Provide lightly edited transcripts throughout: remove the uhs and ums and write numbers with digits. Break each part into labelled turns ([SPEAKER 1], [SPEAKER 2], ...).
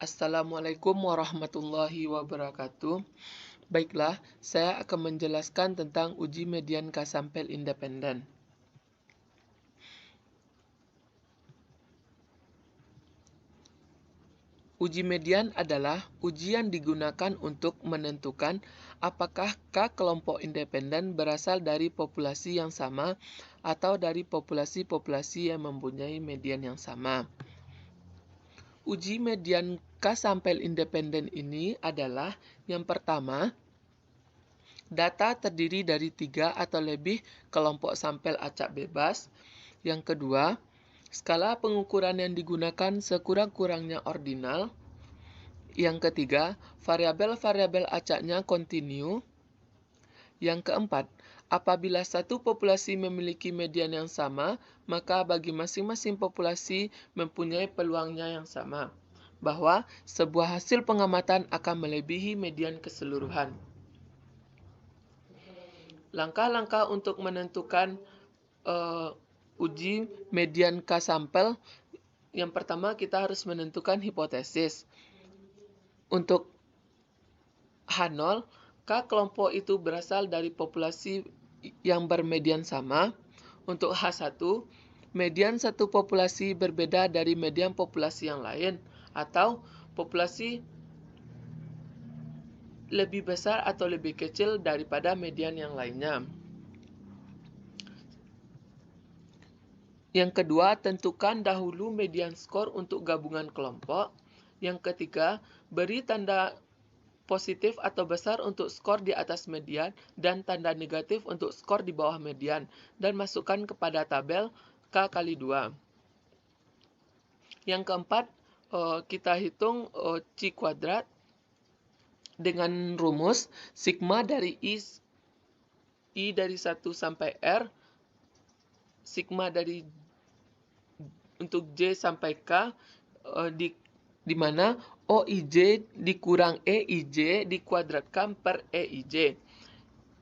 [SPEAKER 1] Assalamualaikum warahmatullahi wabarakatuh. Baiklah, saya akan menjelaskan tentang uji median K-sampel independen. Uji median adalah uji yang digunakan untuk menentukan apakah K kelompok independen berasal dari populasi yang sama atau dari populasi-populasi yang mempunyai median yang sama. Uji median K-sampel independen ini adalah yang pertama, data terdiri dari 3 atau lebih kelompok sampel acak bebas. Yang kedua, skala pengukuran yang digunakan sekurang-kurangnya ordinal. Yang ketiga, variabel-variabel acaknya kontinu. Yang keempat, apabila satu populasi memiliki median yang sama, maka bagi masing-masing populasi mempunyai peluangnya yang sama, bahwa sebuah hasil pengamatan akan melebihi median keseluruhan. Langkah-langkah untuk menentukan uji median K-sampel, yang pertama kita harus menentukan hipotesis. Untuk H0, K kelompok itu berasal dari populasi yang bermedian sama. Untuk H1, median satu populasi berbeda dari median populasi yang lain, atau populasi lebih besar atau lebih kecil daripada median yang lainnya. Yang kedua, tentukan dahulu median skor untuk gabungan kelompok. Yang ketiga, beri tanda positif atau besar untuk skor di atas median dan tanda negatif untuk skor di bawah median, dan masukkan kepada tabel K kali 2. Yang keempat, kita hitung C kuadrat dengan rumus sigma dari I dari 1 sampai R, sigma dari untuk J sampai K, di mana OIJ dikurang EIJ dikuadratkan per EIJ.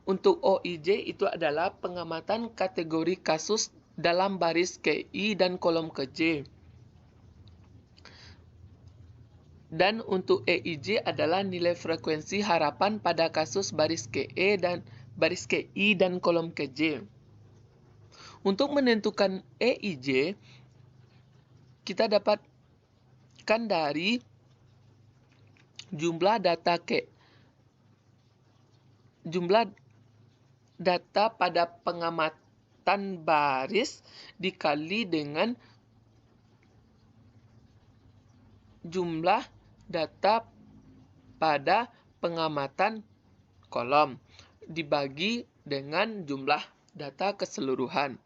[SPEAKER 1] Untuk OIJ itu adalah pengamatan kategori kasus dalam baris KI dan kolom KJ. Dan untuk EIJ adalah nilai frekuensi harapan pada kasus baris KE dan baris KI dan kolom KJ. Untuk menentukan EIJ, kita dapatkan dari jumlah data pada pengamatan baris dikali dengan jumlah data pada pengamatan kolom dibagi dengan jumlah data keseluruhan.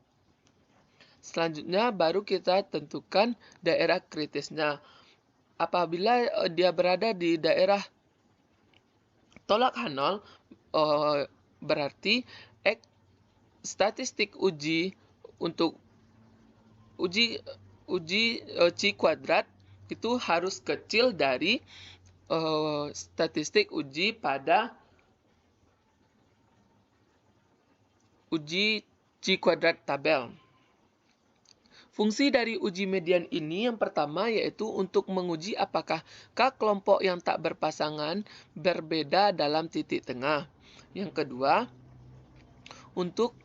[SPEAKER 1] Selanjutnya baru kita tentukan daerah kritisnya. Apabila dia berada di daerah tolak H0, berarti statistik uji untuk uji C kuadrat itu harus kecil dari statistik uji pada uji C kuadrat tabel. Fungsi dari uji median ini yang pertama yaitu untuk menguji apakah K kelompok yang tak berpasangan berbeda dalam titik tengah. Yang kedua, untuk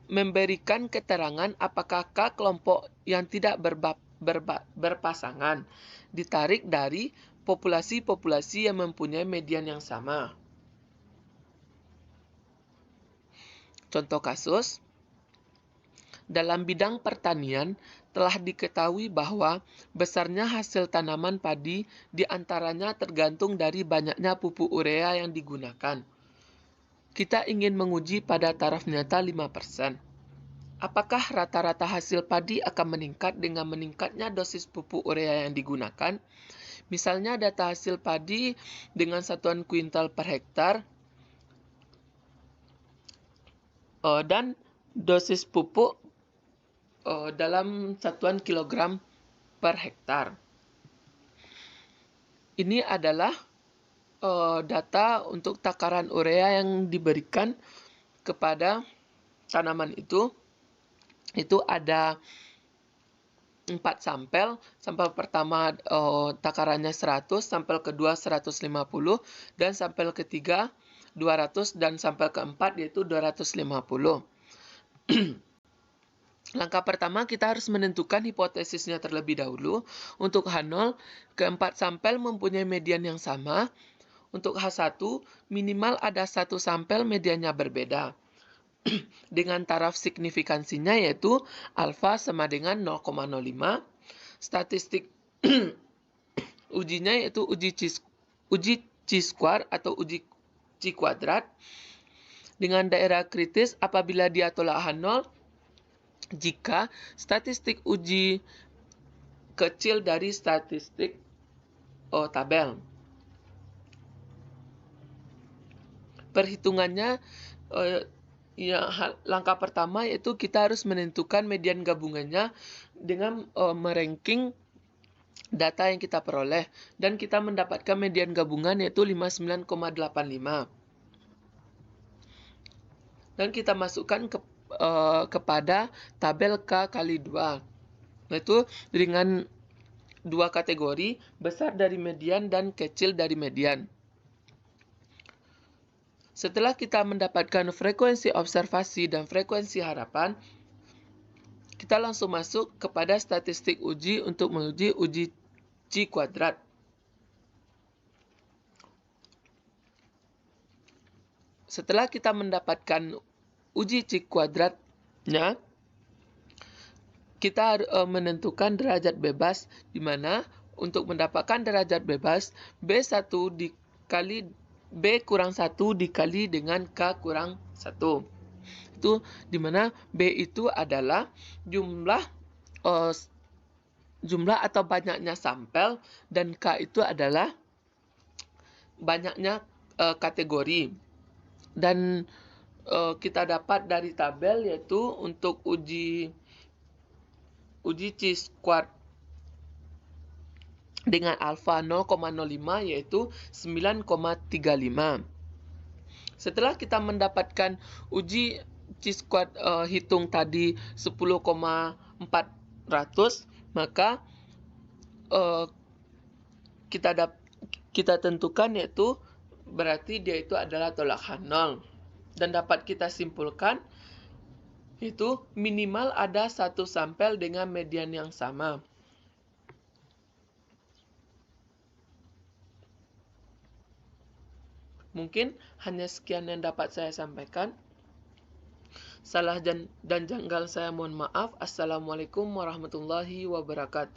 [SPEAKER 1] memberikan keterangan apakah K kelompok yang tidak berpasangan ditarik dari populasi-populasi yang mempunyai median yang sama. Contoh kasus, dalam bidang pertanian telah diketahui bahwa besarnya hasil tanaman padi diantaranya tergantung dari banyaknya pupuk urea yang digunakan. Kita ingin menguji pada taraf nyata 5%. Apakah rata-rata hasil padi akan meningkat dengan meningkatnya dosis pupuk urea yang digunakan? Misalnya data hasil padi dengan satuan kuintal per hektar dan dosis pupuk dalam satuan kilogram per hektar. Ini adalah data untuk takaran urea yang diberikan kepada tanaman itu ada 4 sampel. Sampel pertama takarannya 100, sampel kedua 150, dan sampel ketiga 200, dan sampel keempat yaitu 250. Langkah pertama, kita harus menentukan hipotesisnya terlebih dahulu. Untuk H0, keempat sampel mempunyai median yang sama. Untuk H1, minimal ada satu sampel mediannya berbeda. Dengan taraf signifikansinya yaitu alfa sama dengan 0,05. Statistik ujinya yaitu uji chi-square atau uji chi kuadrat. Dengan daerah kritis apabila dia tolak H0, jika statistik uji kecil dari statistik tabel. Perhitungannya, langkah pertama yaitu kita harus menentukan median gabungannya dengan meranking data yang kita peroleh, dan kita mendapatkan median gabungan yaitu 59,85. Dan kita masukkan kepada tabel K kali 2, yaitu dengan dua kategori, besar dari median dan kecil dari median. Setelah kita mendapatkan frekuensi observasi dan frekuensi harapan, kita langsung masuk kepada statistik uji untuk menguji uji chi kuadrat. Setelah kita mendapatkan uji chi kuadratnya, kita menentukan derajat bebas, di mana untuk mendapatkan derajat bebas B1 dikali B kurang 1 dikali dengan K kurang 1. Itu di mana B itu adalah jumlah atau banyaknya sampel, dan K itu adalah banyaknya kategori. Dan kita dapat dari tabel yaitu untuk uji chi-square dengan alfa 0,05 yaitu 9,35. Setelah kita mendapatkan uji chi-square hitung tadi 10,400, maka kita tentukan yaitu berarti dia itu adalah tolak H0, dan dapat kita simpulkan itu minimal ada satu sampel dengan median yang sama. Mungkin hanya sekian yang dapat saya sampaikan. Salah dan janggal saya mohon maaf. Assalamualaikum warahmatullahi wabarakatuh.